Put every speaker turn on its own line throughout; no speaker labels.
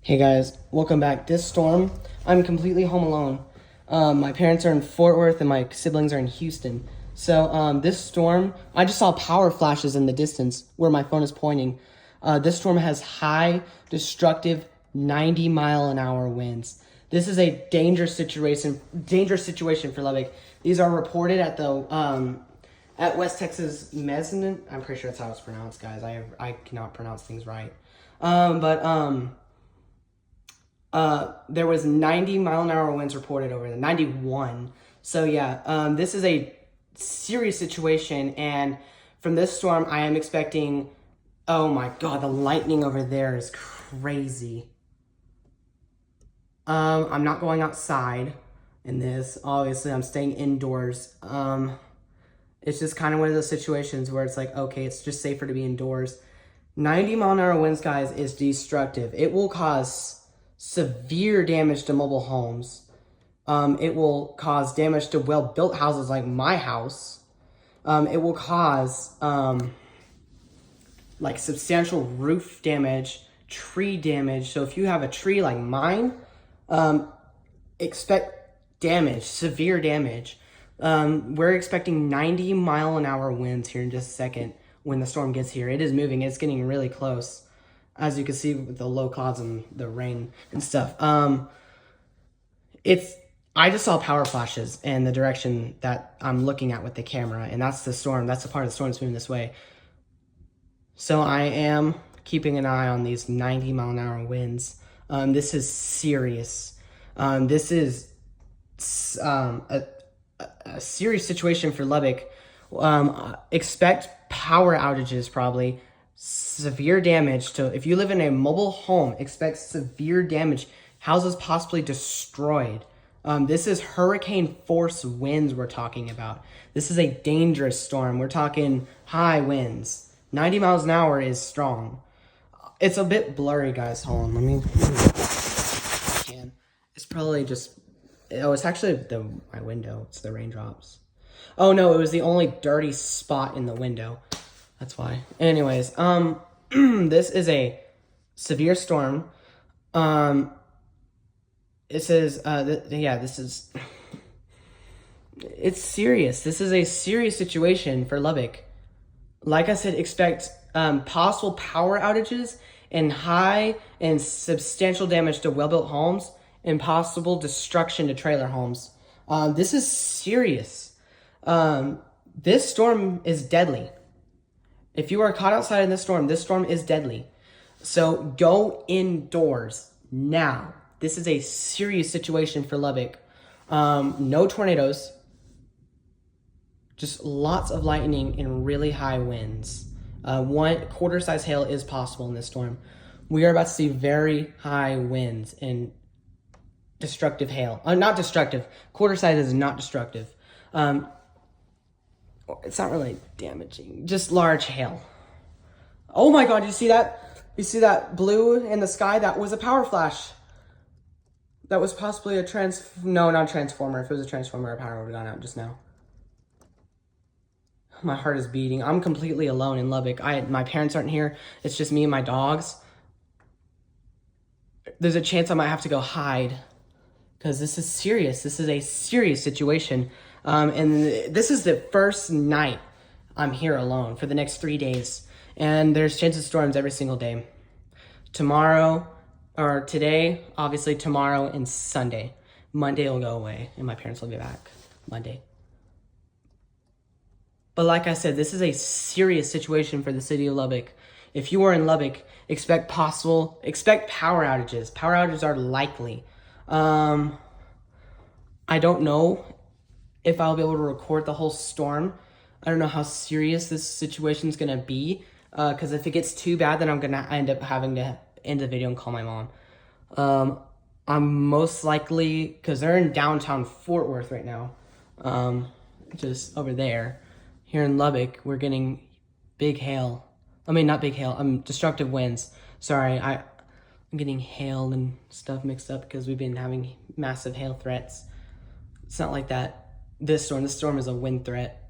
Hey guys, welcome back. This storm, I'm completely home alone. My parents are in Fort Worth and my siblings are in Houston. So this storm, I just saw power flashes in the distance where my phone is pointing. This storm has high, destructive 90-mile-an-hour winds. This is a dangerous situation for Lubbock. These are reported at the at West Texas Mezzanine. I'm pretty sure that's how it's pronounced, guys. I cannot pronounce things right. There was 90-mile-an-hour winds reported over there, 91. So yeah, this is a serious situation, and from this storm, I am expecting, oh my God, the lightning over there is crazy. I'm not going outside in this. Obviously, I'm staying indoors. It's just kind of one of those situations where it's like, okay, it's just safer to be indoors. 90-mile-an-hour winds, guys, is destructive. It will cause severe damage to mobile homes. It will cause damage to well-built houses like my house. It will cause like substantial roof damage, tree damage. So if you have a tree like mine, expect damage, severe damage. We're expecting 90-mile-an-hour winds here in just a second when the storm gets here. It is moving. It's getting really close, as you can see with the low clouds and the rain and stuff. I just saw power flashes in the direction that I'm looking at with the camera, and that's the storm. That's the part of the storm that's moving this way. So I am keeping an eye on these 90-mile-an-hour winds. This is serious. This is a serious situation for Lubbock. Expect power outages, probably. Severe damage to, if you live in a mobile home, expect severe damage. Houses possibly destroyed. This is hurricane force winds we're talking about. This is a dangerous storm. We're talking high winds. 90 miles an hour is strong. It's a bit blurry, guys. Hold on, let me It's probably just, oh, it's actually my window. It's the raindrops. Oh no, it was the only dirty spot in the window. That's why. Anyways, this is a severe storm. It says, it's serious. This is a serious situation for Lubbock. Like I said, expect possible power outages and high and substantial damage to well-built homes and possible destruction to trailer homes. This is serious. This storm is deadly. If you are caught outside in this storm is deadly. So go indoors now. This is a serious situation for Lubbock. No tornadoes. Just lots of lightning and really high winds. 1 quarter-size hail is possible in this storm. We are about to see very high winds and destructive hail. Not destructive. Quarter-size is not destructive. It's not really damaging. Just large hail. Oh my God, you see that? You see that blue in the sky? That was a power flash. That was possibly no, not a transformer. If it was a transformer, our power would have gone out just now. My heart is beating. I'm completely alone in Lubbock. My parents aren't here. It's just me and my dogs. There's a chance I might have to go hide because this is serious. This is a serious situation. And this is the first night I'm here alone for the next 3 days. And there's chances of storms every single day. Tomorrow, or today, obviously tomorrow and Sunday. Monday will go away and my parents will be back Monday. But like I said, this is a serious situation for the city of Lubbock. If you are in Lubbock, expect power outages. Power outages are likely. I don't know if I'll be able to record the whole storm. I don't know how serious this situation is going to be. Because if it gets too bad, then I'm going to end up having to end the video and call my mom. I'm most likely, because they're in downtown Fort Worth right now. Just over there. Here in Lubbock, we're getting big hail. I mean, not big hail. Destructive winds. Sorry, I'm getting hail and stuff mixed up because we've been having massive hail threats. It's not like that. This storm is a wind threat.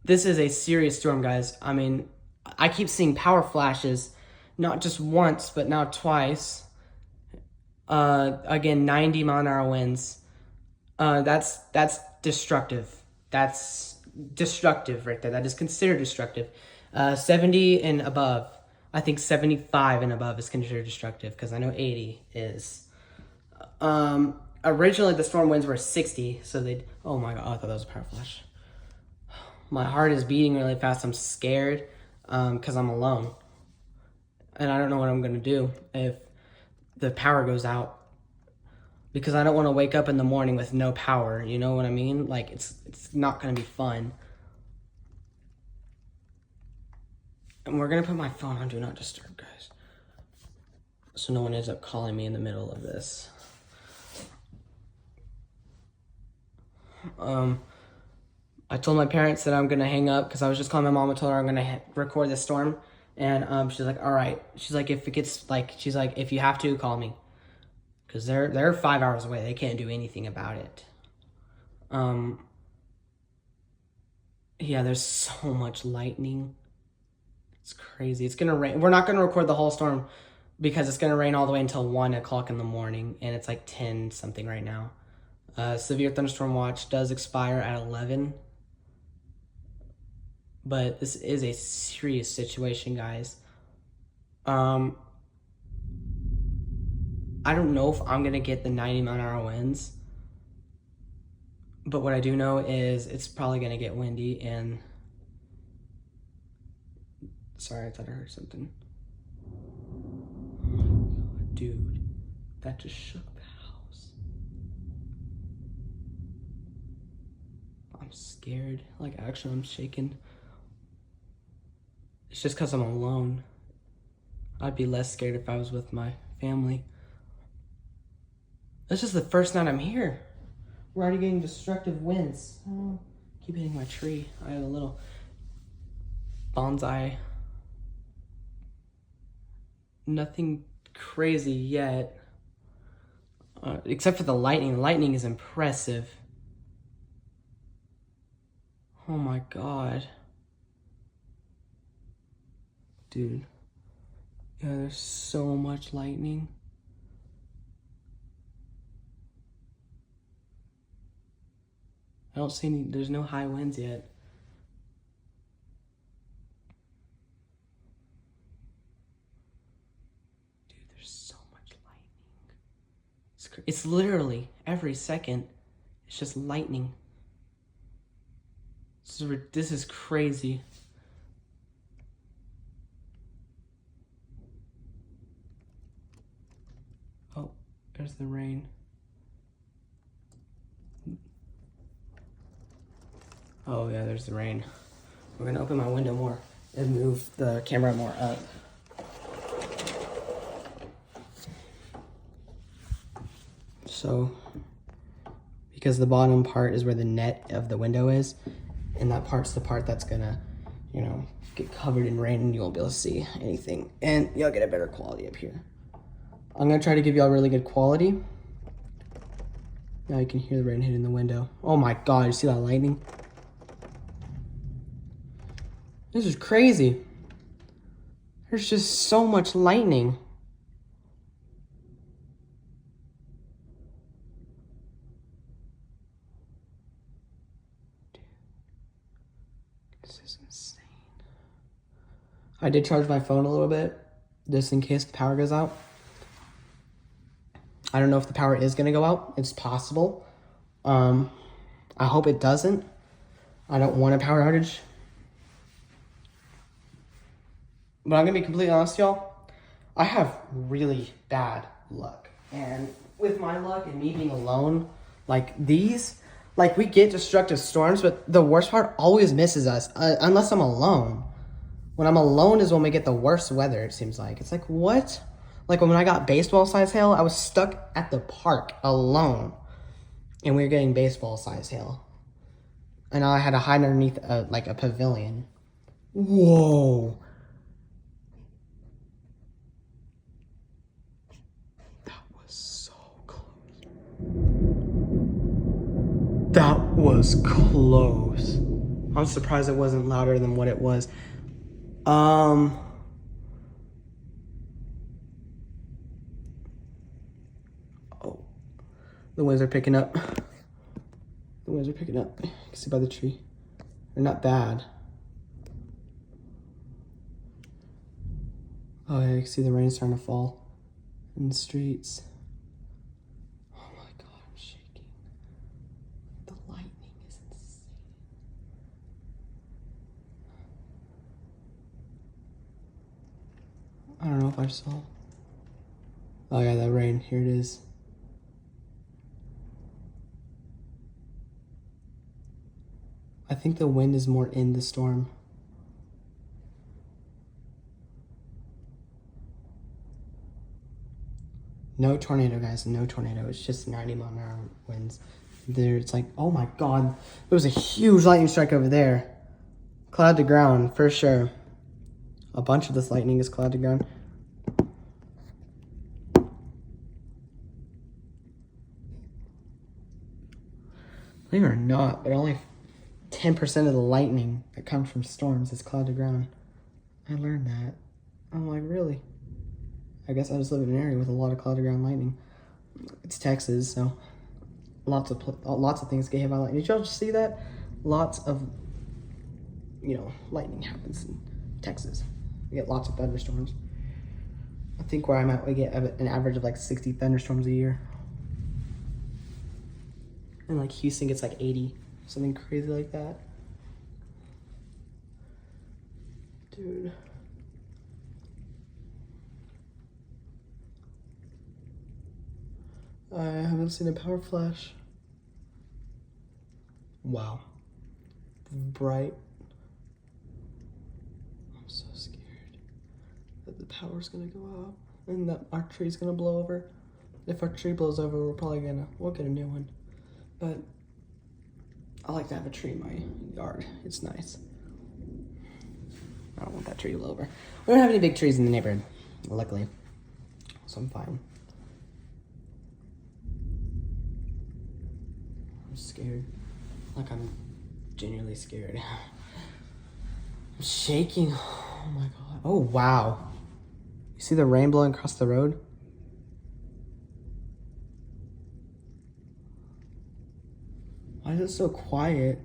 This is a serious storm, guys. I mean, I keep seeing power flashes, not just once, but now twice. Again, 90-mile-an-hour winds. That's destructive. That's destructive right there. That is considered destructive. 70 and above. I think 75 and above is considered destructive because I know 80 is. Originally the storm winds were 60, so they'd. Oh my god! Oh, I thought that was a power flash. My heart is beating really fast. I'm scared because I'm alone, and I don't know what I'm gonna do if the power goes out. Because I don't want to wake up in the morning with no power, you know what I mean? Like, it's not going to be fun. And we're going to put my phone on Do Not Disturb, guys. So no one ends up calling me in the middle of this. I told my parents that I'm going to hang up because I was just calling my mom and told her I'm going to record this storm. And she's like, all right. She's like, if it gets, like, she's like, if you have to, call me. Because they're 5 hours away. They can't do anything about it. Yeah, there's so much lightning. It's crazy. It's going to rain. We're not going to record the whole storm because it's going to rain all the way until 1 o'clock in the morning. And it's like 10 something right now. Severe thunderstorm watch does expire at 11. But this is a serious situation, guys. I don't know if I'm going to get the 90-mile-an-hour winds. But what I do know is it's probably going to get windy and... Sorry, I thought I heard something. Oh my god, dude. That just shook the house. I'm scared. Like, actually, I'm shaking. It's just because I'm alone. I'd be less scared if I was with my family. This is the first night I'm here. We're already getting destructive winds. Oh, keep hitting my tree. I have a little bonsai. Nothing crazy yet. Except for the lightning. The lightning is impressive. Oh my god. Dude. Yeah, there's so much lightning. I don't see any, there's no high winds yet. Dude, there's so much lightning. It's literally every second, it's just lightning. This is crazy. Oh, there's the rain. Oh yeah, there's the rain. We're gonna open my window more and move the camera more up. So, because the bottom part is where the net of the window is, and that part's the part that's gonna, you know, get covered in rain and you won't be able to see anything. And you'll get a better quality up here. I'm gonna try to give y'all really good quality. Now you can hear the rain hitting the window. Oh my god, you see that lightning? This is crazy. There's just so much lightning. Dude, this is insane. I did charge my phone a little bit, just in case the power goes out. I don't know if the power is gonna go out. It's possible. I hope it doesn't. I don't want a power outage. But I'm gonna be completely honest, y'all. I have really bad luck. And with my luck and me being alone, like these, like we get destructive storms, but the worst part always misses us, unless I'm alone. When I'm alone is when we get the worst weather, it seems like. It's like, what? Like when I got baseball-sized hail, I was stuck at the park alone. And we were getting baseball-sized hail. And I had to hide underneath like a pavilion. Whoa. That was close. I'm surprised it wasn't louder than what it was. Um, oh, the winds are picking up. The winds are picking up. You can see by the tree. They're not bad. Oh yeah, you can see the rain starting to fall in the streets. Oh my God, I'm shaking. The lightning is insane. I don't know if I saw. Oh yeah, that rain. Here it is. I think the wind is more in the storm. No tornado, guys. No tornado. It's just 90-mile-an-hour winds. There, it's like, oh my God. There was a huge lightning strike over there. Cloud to ground, for sure. A bunch of this lightning is cloud to ground. Believe it or not, but only 10% of the lightning that comes from storms is cloud to ground. I learned that. I'm like, really? I guess I just live in an area with a lot of cloud to ground lightning. It's Texas, so lots of things get hit by lightning. Did y'all just see that? Lots of, lightning happens in Texas. We get lots of thunderstorms. I think where I'm at, we get an average of like 60 thunderstorms a year. And like Houston gets like 80, something crazy like that. Dude. I haven't seen a power flash. Wow. Bright. I'm so scared that the power's gonna go out and that our tree's gonna blow over. If our tree blows over, we'll get a new one. But I like to have a tree in my yard. It's nice. I don't want that tree to blow over. We don't have any big trees in the neighborhood, luckily. So I'm fine. I'm scared. Like I'm genuinely scared. I'm shaking. Oh my God. Oh wow. You see the rain blowing across the road? Why is it so quiet?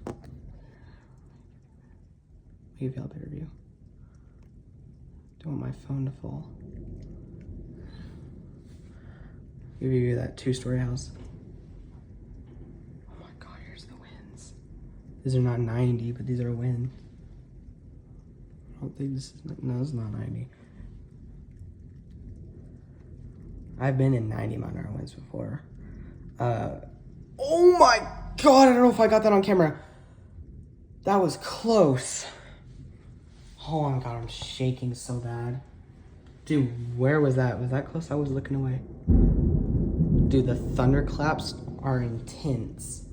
I'll give y'all a better view. Don't want my phone to fall. Give you that 2-story house. Oh my God, here's the winds. These are not 90, but these are winds. I don't think this is, no, it's not 90. I've been in 90-mile-an-hour winds before. Oh my God, I don't know if I got that on camera. That was close. Oh my God, I'm shaking so bad. Dude, where was that? Was that close? I was looking away. Dude, the thunderclaps are intense.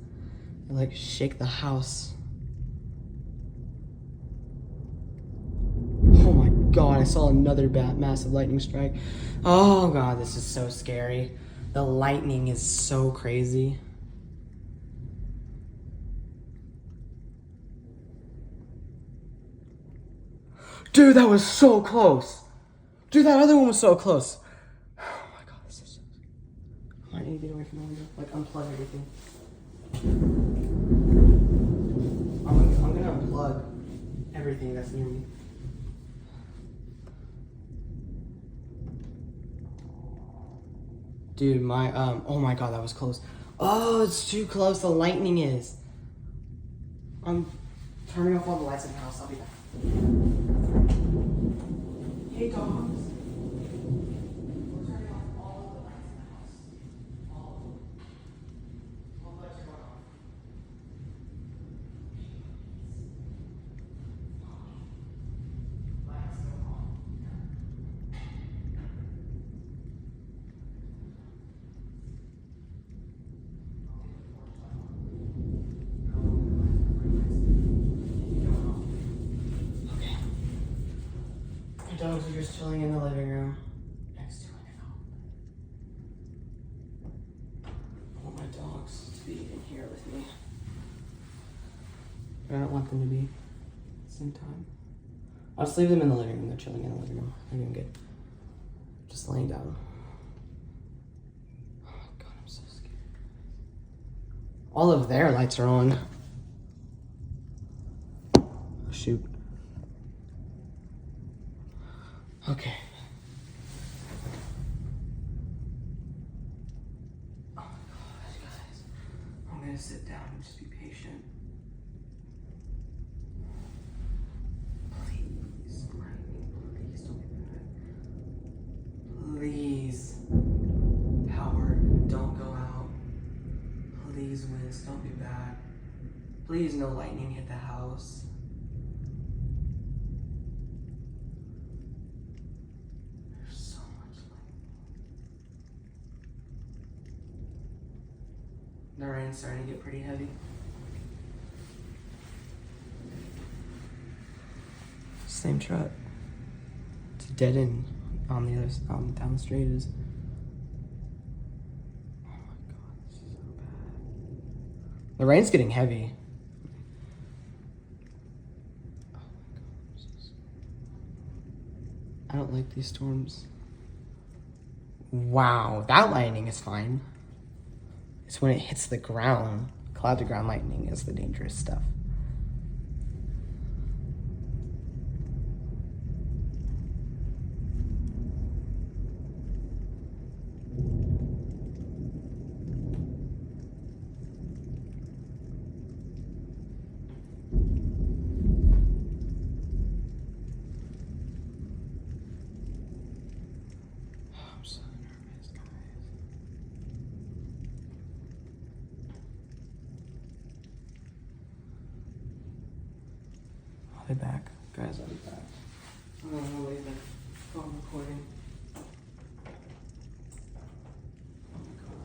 They like shake the house. Oh my God, I saw another massive lightning strike. Oh God, this is so scary. The lightning is so crazy. Dude, that was so close. Dude, that other one was so close. Oh my God, this is so... I need to get away from the window. Like, unplug everything. I'm gonna unplug everything that's near me. Dude, oh my God, that was close. Oh, it's too close, the lightning is. I'm turning off all the lights in the house, I'll be back. Hey, dogs. We're turning off all the lights in the house. All of them. All the lights are going off. Lights go on. Dogs are just chilling in the living room next to my phone. I want my dogs to be in here with me. But I don't want them to be at the same time. I'll just leave them in the living room. They're chilling in the living room. They're doing good. Just laying down. Oh my god, I'm so scared. All of their lights are on. Oh, shoot. Okay. Oh my gosh, guys. I'm gonna sit down and just be patient. Please, please don't be bad. Please, power, don't go out. Please, winds, don't be bad. Please, no lightning hit the house. There's so much lightning. The rain's starting to get pretty heavy. Same truck. It's a dead end on the other down the street is. Oh my god, this is so bad. The rain's getting heavy. Oh my god, I'm so sorry. I don't like these storms. Wow, that lightning is fine. It's when it hits the ground. Cloud to ground lightning is the dangerous stuff. I'm so nervous, guys. I'll be back. Guys, I'll be back. I'm gonna leave the phone recording. Oh my god.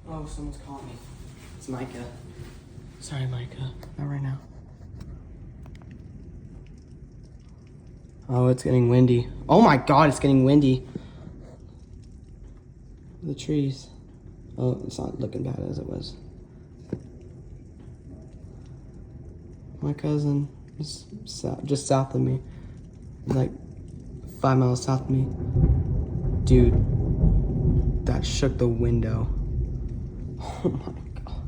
Oh, someone's calling me. It's Micah. Sorry, Micah. Not right now. Oh, it's getting windy. Oh my god, it's getting windy. The trees. Oh, it's not looking bad as it was. My cousin is just south of me. Like 5 miles south of me. Dude, that shook the window. Oh my god.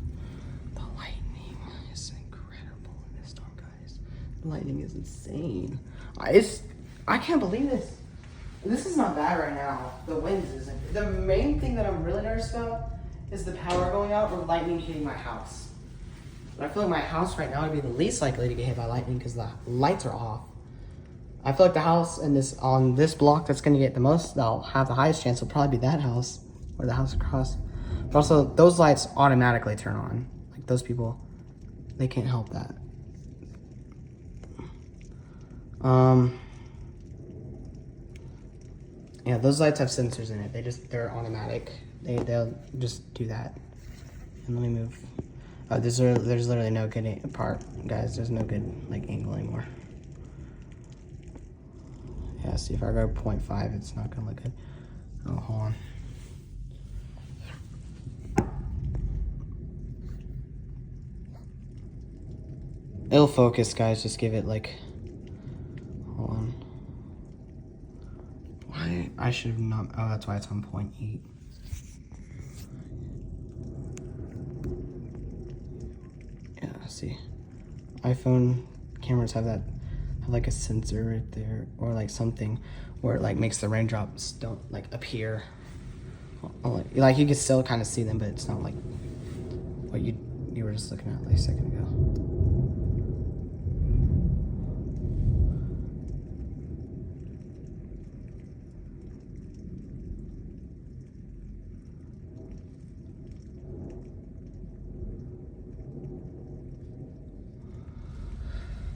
The lightning is incredible in this storm, guys. The lightning is insane. I can't believe this. This is not bad right now. The winds isn't. The main thing that I'm really nervous about is the power going out or lightning hitting my house. But I feel like my house right now would be the least likely to get hit by lightning because the lights are off. I feel like the house on this block that's going to get the most, that'll have the highest chance will probably be that house or the house across. But also, those lights automatically turn on. Like those people, they can't help that. Yeah, those lights have sensors in it. They're automatic. They'll just do that. And let me move. There's literally no good part, guys. There's no good like angle anymore. Yeah, see if I go 0.5, it's not gonna look good. Oh, hold on. It'll focus, guys. Just give it like. Hold on. Why? I should have not. Oh, that's why it's on 0.8. Yeah, see. iPhone cameras have have like a sensor right there, or like something where it like makes the raindrops don't like appear. Like you can still kind of see them, but it's not like what you were just looking at like a second ago.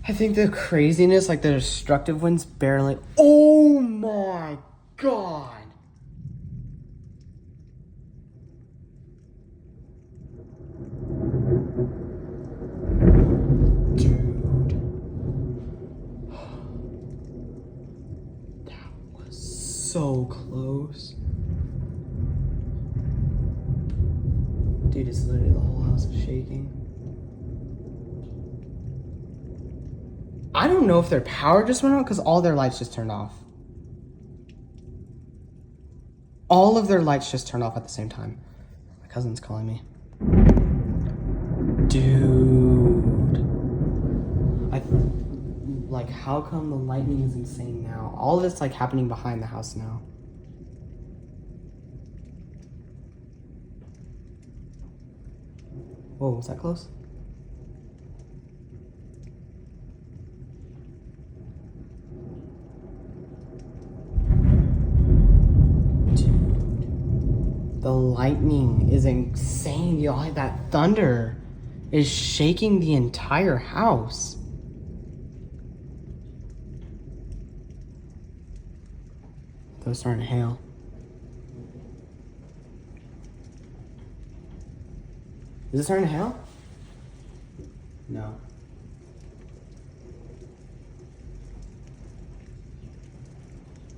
I think the craziness, like the destructive winds barely. Oh my god. Dude. That was so close. Dude, it's literally the whole house is shaking. I don't know if their power just went out because all their lights just turned off. All of their lights just turned off at the same time. My cousin's calling me. Dude. Like, how come the lightning is insane now? All of it's like happening behind the house now. Whoa, was that close? The lightning is insane, y'all. That thunder is shaking the entire house. Those starting to hail. Is it starting to hail? No.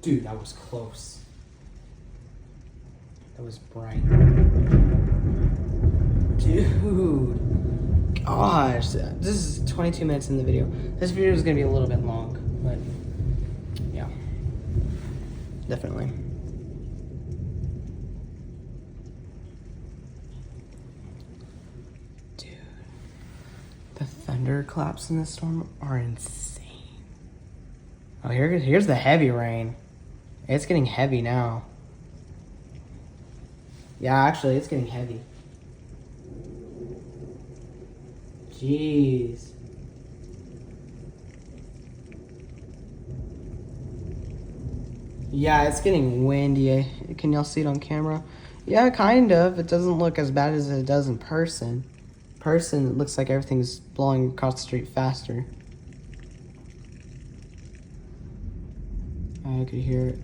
Dude, that was close. That was bright. Dude. Gosh. This is 22 minutes in the video. This video is going to be a little bit long, but yeah. Definitely. Dude. The thunderclaps in this storm are insane. Oh, here's the heavy rain. It's getting heavy now. Yeah, actually, it's getting heavy. Jeez. Yeah, it's getting windy. Can y'all see it on camera? Yeah, kind of. It doesn't look as bad as it does in person. Person, it looks like everything's blowing across the street faster. I could hear it.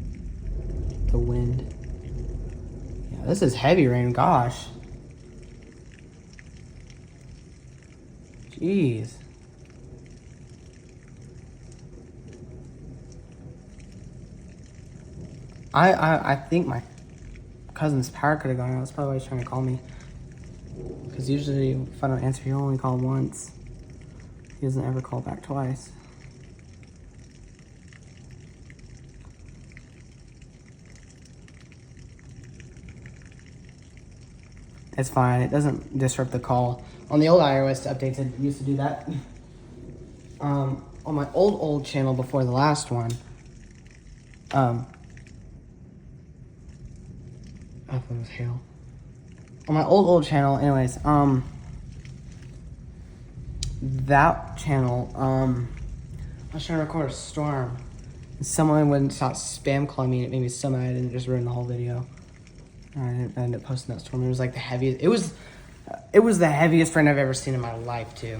The wind. Yeah, this is heavy rain, gosh. Jeez. I think my cousin's power could have gone out. That's probably why he's trying to call me. Because usually if I don't answer, he'll only call once. He doesn't ever call back twice. It's fine. It doesn't disrupt the call. On the old iOS updates, it used to do that. On my old channel before the last one, I thought it was hail. On my old channel, anyways, that channel, I was trying to record a storm. And someone wouldn't stop spam calling me, and it made me so mad, and it just ruined the whole video. I ended up posting that storm. It was like the heaviest. It was the heaviest rain I've ever seen in my life, too.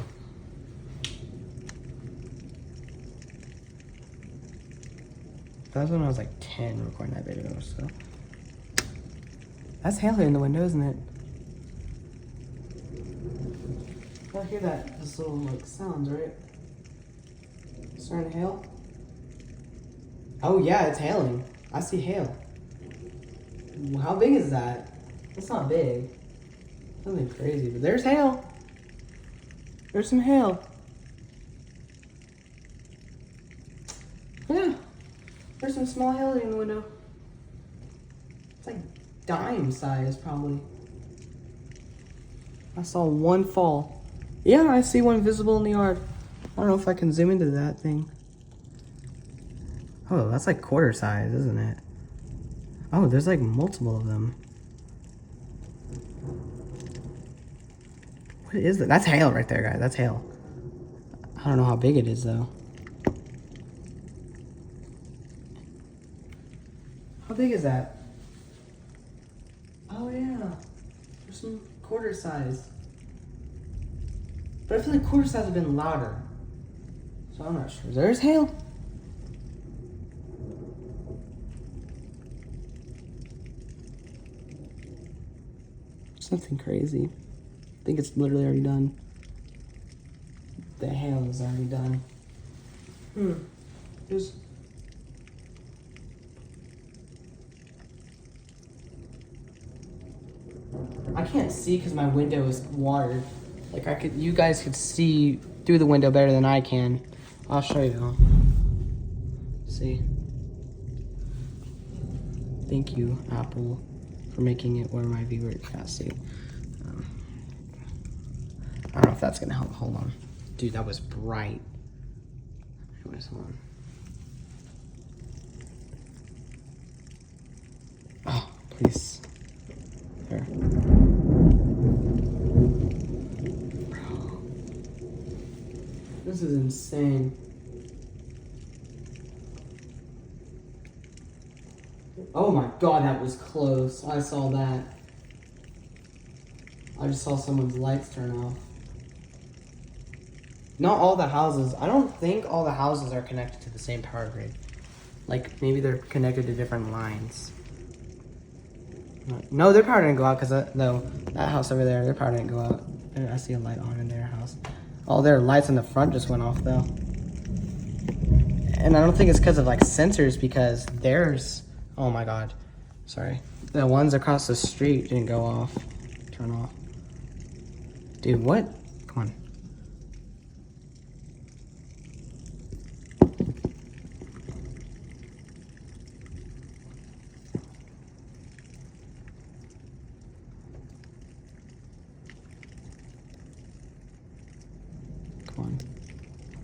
That was when I was like 10 recording that video, so. That's hail in the window, isn't it? I hear that, this little like sounds, right? It's starting to hail. Oh yeah, it's hailing. I see hail. How big is that? It's not big. Nothing crazy, but there's hail. There's some hail. Yeah. There's some small hail in the window. It's like dime size, probably. I saw one fall. Yeah, I see one visible in the yard. I don't know if I can zoom into that thing. Oh, that's like quarter size, isn't it? Oh, there's like multiple of them. What is that? That's hail right there, guys. That's hail. I don't know how big it is, though. How big is that? Oh, yeah. There's some quarter size. But I feel like quarter size have been louder. So I'm not sure. There's hail. Something crazy. I think it's literally already done. The hail is already done. There's... I can't see because my window is watered. Like you guys could see through the window better than I can. I'll show you. See. Thank you, Apple, for making it where my viewer can't see. I don't know if that's gonna help. Hold on. Dude, that was bright. Anyways, hold on. Oh, please. There. Bro. This is insane. Oh my god, that was close. I saw that. I just saw someone's lights turn off. Not all the houses. I don't think all the houses are connected to the same power grid. Like, maybe they're connected to different lines. No, their power didn't go out because that house over there, their power didn't go out. I see a light on in their house. All their lights in the front just went off though. And I don't think it's because of like sensors, because theirs, oh my god, sorry. The ones across the street didn't go off, turn off. Dude, what? Come on. Come on.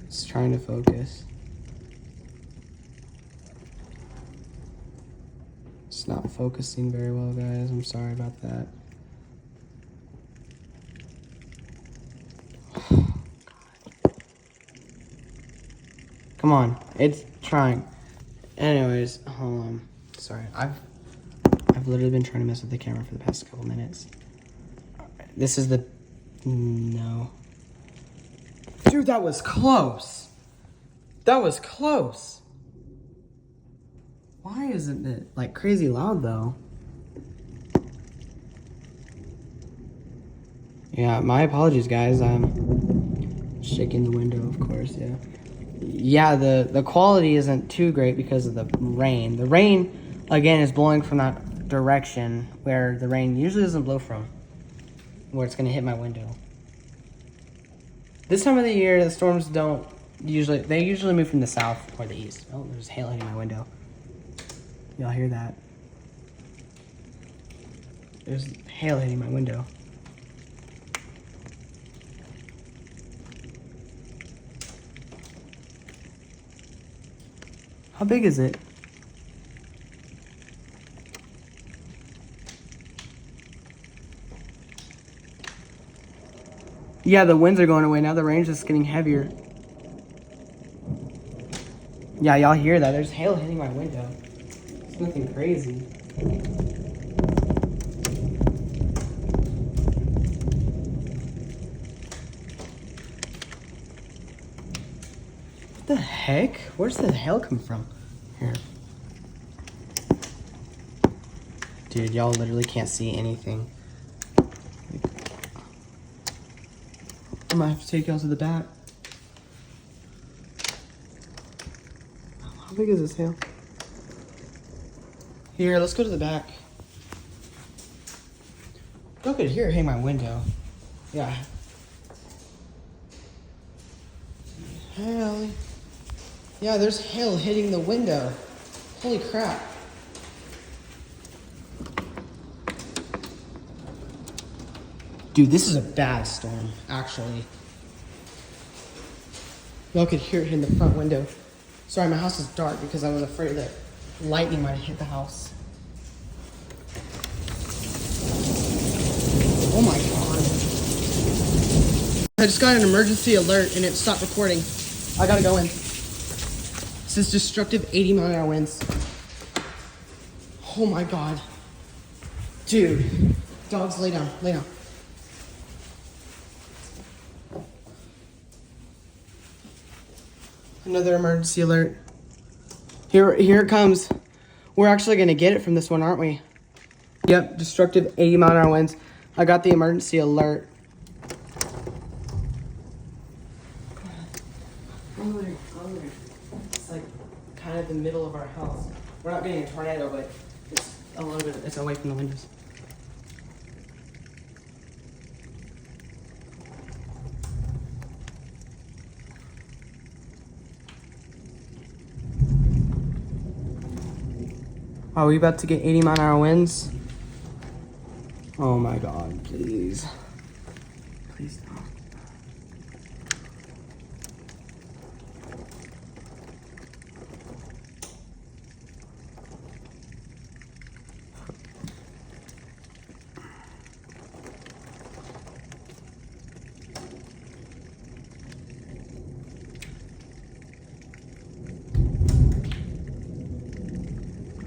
It's trying to focus. It's not focusing very well, guys. I'm sorry about that. Come on, it's trying. Anyways, hold on. Sorry, I've literally been trying to mess with the camera for the past couple minutes. This is the... No. Dude, that was close. That was close. Why isn't it like crazy loud though? Yeah, my apologies, guys. I'm shaking the window, of course, yeah. Yeah, the quality isn't too great because of the rain. The rain, again, is blowing from that direction where the rain usually doesn't blow from, where it's going to hit my window. This time of the year, the storms don't usually, they usually move from the south or the east. Oh, there's hail hitting my window. Y'all hear that? There's hail hitting my window. How big is it? Yeah, the winds are going away now. The rain's just getting heavier. Yeah, y'all hear that? There's hail hitting my window. It's nothing crazy. What the heck? Where's the hail come from? Here. Dude, y'all literally can't see anything. I might have to take y'all to the back. How big is this hail? Here, let's go to the back. Y'all could hear it hitting my window. Yeah. Hey, Ellie. Yeah, there's hail hitting the window. Holy crap. Dude, this is a bad storm, actually. Y'all could hear it in the front window. Sorry, my house is dark because I was afraid that lightning might have hit the house. Oh my god. I just got an emergency alert and it stopped recording. I gotta go in. It says destructive 80-mile-an-hour winds. Oh my god. Dude. Dogs, lay down, lay down. Another emergency alert. Here it comes. We're actually gonna get it from this one, aren't we? Yep, destructive 80-mile-an-hour winds. I got the emergency alert. It's like kind of the middle of our house. We're not getting a tornado, but it's a little bit, it's away from the windows. Are we about to get 80-mile-an-hour winds? Oh my god, please. Please don't.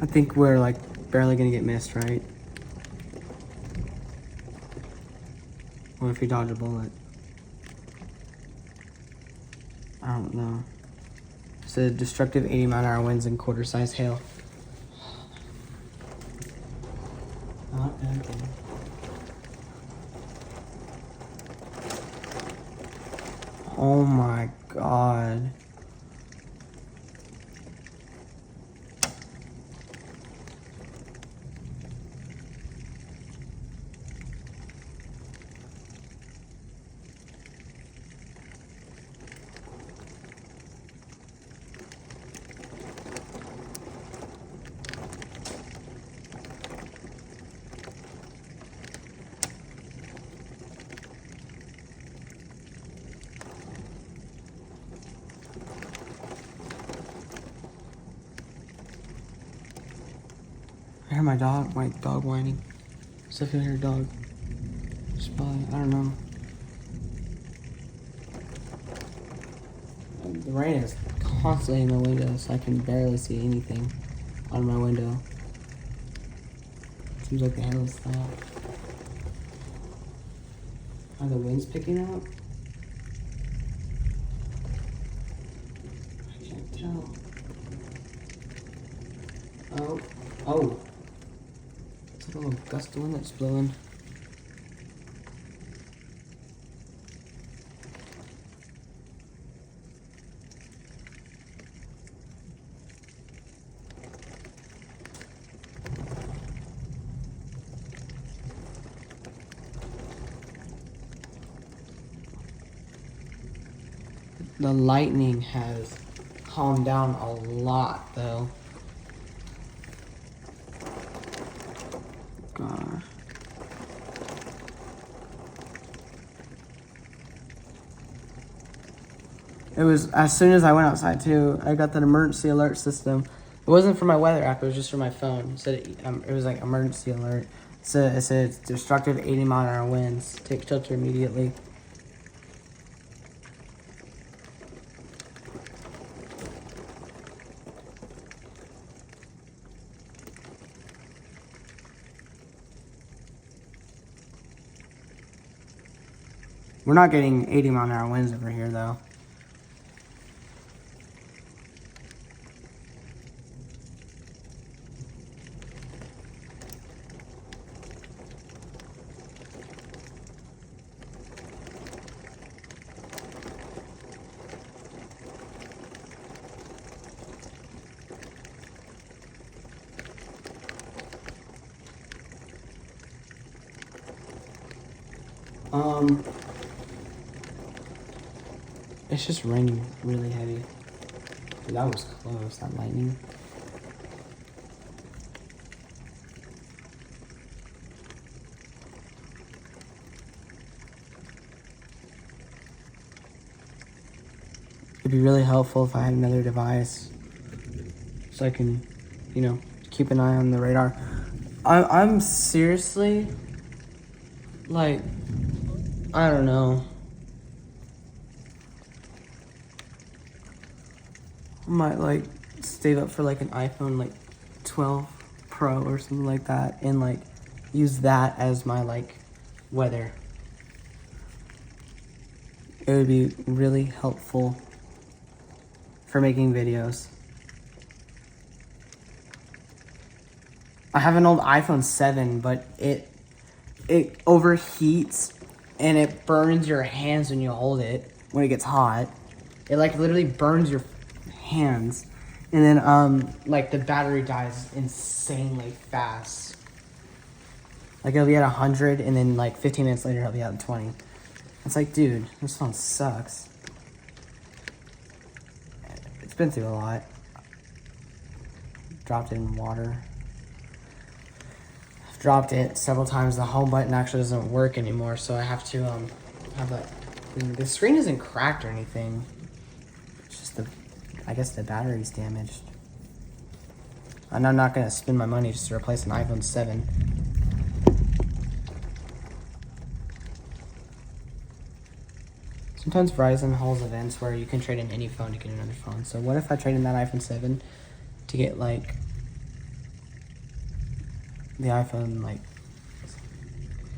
I think we're like barely gonna get missed, right? What if we dodge a bullet? I don't know. It's a destructive 80-mile-an-hour winds and quarter-size hail. Okay. Oh my god. I hear my dog whining. So if you hear a dog, it's probably, I don't know. The rain is constantly in my window, so I can barely see anything on my window. Seems like the hail is stopped. Are the winds picking up? I can't tell. Oh. It's like a little gust of wind that's blowing. The lightning has calmed down a lot, though. Gosh. It was, as soon as I went outside, too, I got that emergency alert system. It wasn't for my weather app, it was just for my phone. It said it was like emergency alert. It said destructive 80-mile-an-hour winds. Take shelter immediately. We're not getting 80-mile-an-hour winds over here, though. It's just raining really heavy. That was close, that lightning. It'd be really helpful if I had another device so I can, you know, keep an eye on the radar. I'm seriously, like, I don't know. I might, like, save up for, like, an iPhone, like, 12 Pro or something like that, and, like, use that as my, like, weather. It would be really helpful for making videos. I have an old iPhone 7, but it overheats and it burns your hands when you hold it when it gets hot. It like literally burns your hands. And then like the battery dies insanely fast. Like it'll be at 100 and then like 15 minutes later it'll be at 20. It's like, dude, this phone sucks. It's been through a lot. Dropped it in water. I've dropped it several times. The home button actually doesn't work anymore, so I have to have that. The screen isn't cracked or anything. It's just I guess the battery's damaged. And I'm not gonna spend my money just to replace an iPhone 7. Sometimes Verizon holds events where you can trade in any phone to get another phone. So what if I trade in that iPhone 7 to get like the iPhone, like,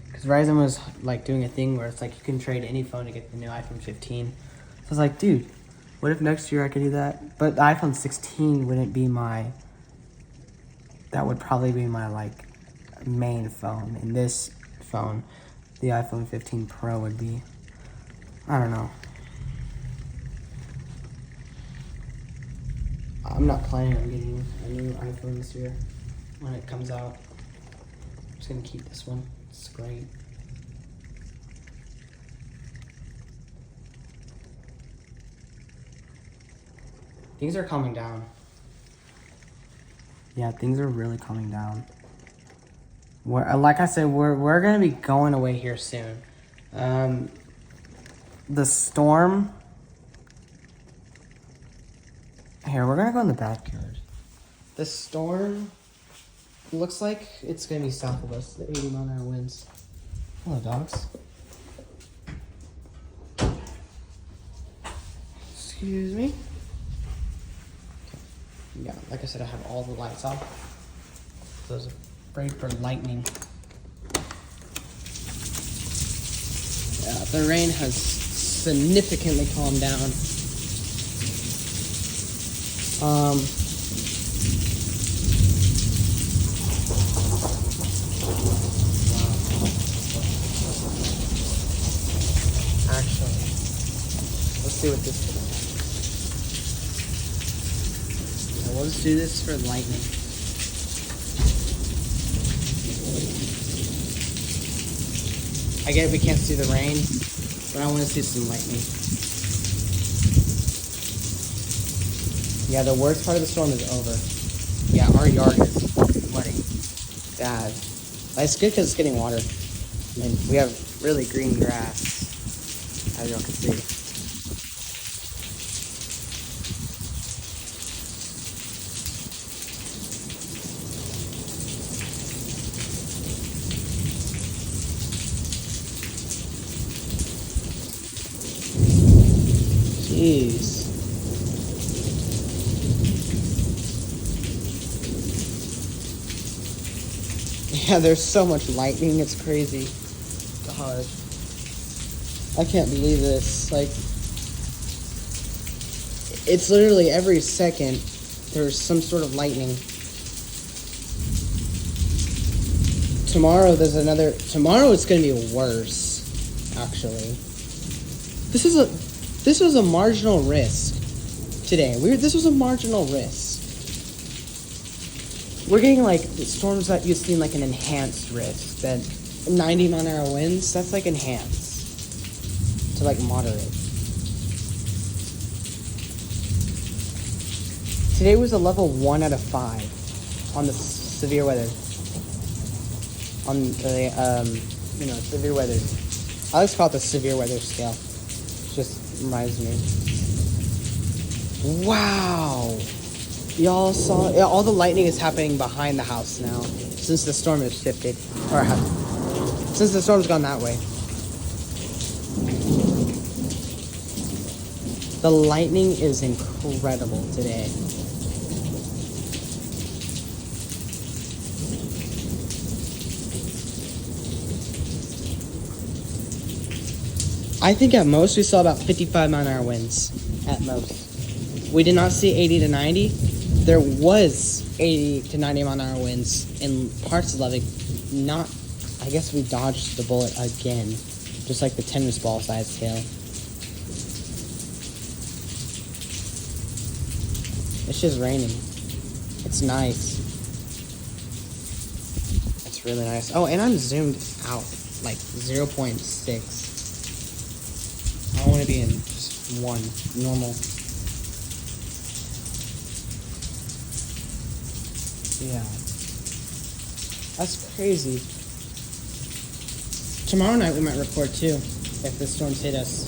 because Verizon was like doing a thing where it's like you can trade any phone to get the new iPhone 15. So I was like, dude, what if next year I could do that? But the iPhone 16 wouldn't be that would probably be my like main phone. And this phone, the iPhone 15 Pro would be, I don't know. I'm not planning on getting a new iPhone this year when it comes out. I'm just gonna keep this one. It's great. Things are calming down. Yeah, things are really calming down. Like I said, we're gonna be going away here soon. The storm. Here, we're gonna go in the backyard. The storm looks like it's gonna be south of us, the 80-mile-an-hour winds. Hello, dogs. Excuse me. Yeah, like I said, I have all the lights off. So I was afraid for lightning. Yeah, the rain has significantly calmed down. Actually, let's see what this is. Yeah, we'll just do this for lightning. I get it, we can't see the rain, but I want to see some lightning. Yeah, the worst part of the storm is over. Yeah, our yard is flooding bad. It's good because it's getting water. And we have really green grass, as y'all can see. Jeez. Yeah, there's so much lightning, it's crazy. God. I can't believe this. Like, it's literally every second there's some sort of lightning. Tomorrow it's gonna be worse, actually. This was a marginal risk today. This was a marginal risk. We're getting like storms that you've seen like an enhanced risk. That 90-mile-an-hour winds, that's like enhanced to like moderate. Today was a level 1 out of 5 on the severe weather. On the severe weather. I always call it the severe weather scale. It just reminds me. Wow. Y'all saw, yeah, all the lightning is happening behind the house now since the storm has shifted, or since the storm's gone that way. The lightning is incredible today. I think at most we saw about 55 mile-an-hour winds, at most. We did not see 80 to 90. There was 80 to 90 mile-an-hour winds in parts of Lubbock. Not, I guess we dodged the bullet again, just like the tennis ball size hail. It's just raining. It's nice. It's really nice. Oh, and I'm zoomed out, like 0.6. I want to be in just one, normal. Yeah. That's crazy. Tomorrow night we might record too, if the storms hit us.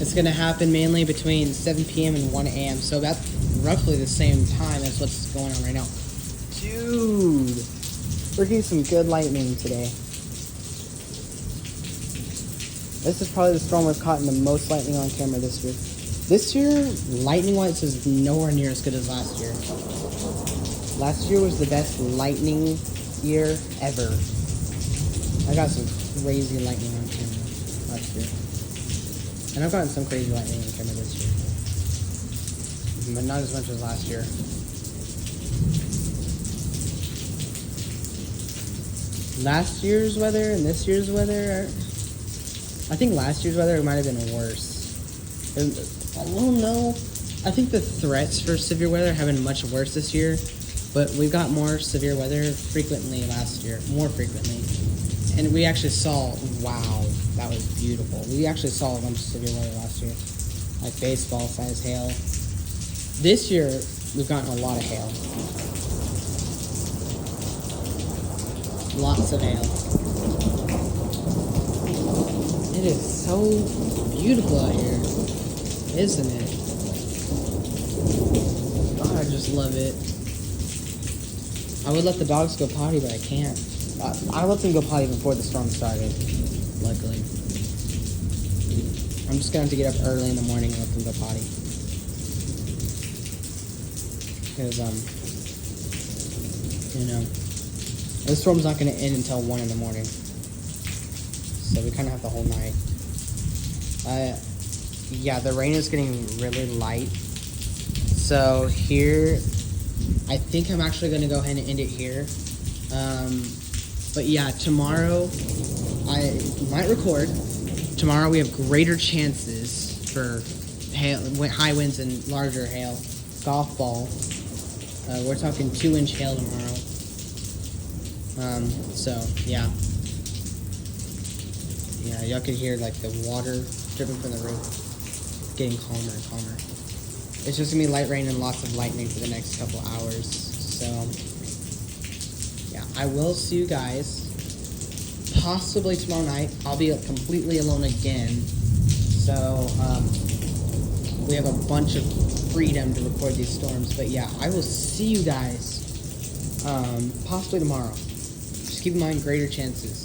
It's going to happen mainly between 7 p.m. and 1 a.m. So about roughly the same time as what's going on right now. Dude, we're getting some good lightning today. This is probably the storm we've caught in the most lightning on camera this year. This year, lightning-wise, is nowhere near as good as last year. Last year was the best lightning year ever. I got some crazy lightning on camera last year. And I've gotten some crazy lightning on camera this year. But not as much as last year. Last year's weather and this year's weather I think last year's weather might have been worse. Well, no. I think the threats for severe weather have been much worse this year, but we got more severe weather frequently last year, more frequently. And we actually saw, wow, that was beautiful. We actually saw a bunch of severe weather last year, like baseball-sized hail. This year, we've gotten a lot of hail. Lots of hail. It is so beautiful out here, isn't it? God, I just love it. I would let the dogs go potty, but I can't. I let them go potty before the storm started, luckily. I'm just going to have to get up early in the morning and let them go potty. Because, you know, the storm's not going to end until 1 in the morning. So we kind of have the whole night. Yeah, the rain is getting really light. So here, I think I'm actually going to go ahead and end it here. But yeah, tomorrow I might record. Tomorrow we have greater chances for hail, high winds and larger hail. Golf ball. We're talking 2-inch hail tomorrow. So yeah. Yeah, y'all could hear like the water dripping from the roof, getting calmer and calmer. It's just gonna be light rain and lots of lightning for the next couple hours. So yeah, I will see you guys possibly tomorrow night. I'll be completely alone again. So we have a bunch of freedom to record these storms. But yeah, I will see you guys possibly tomorrow. Just keep in mind greater chances.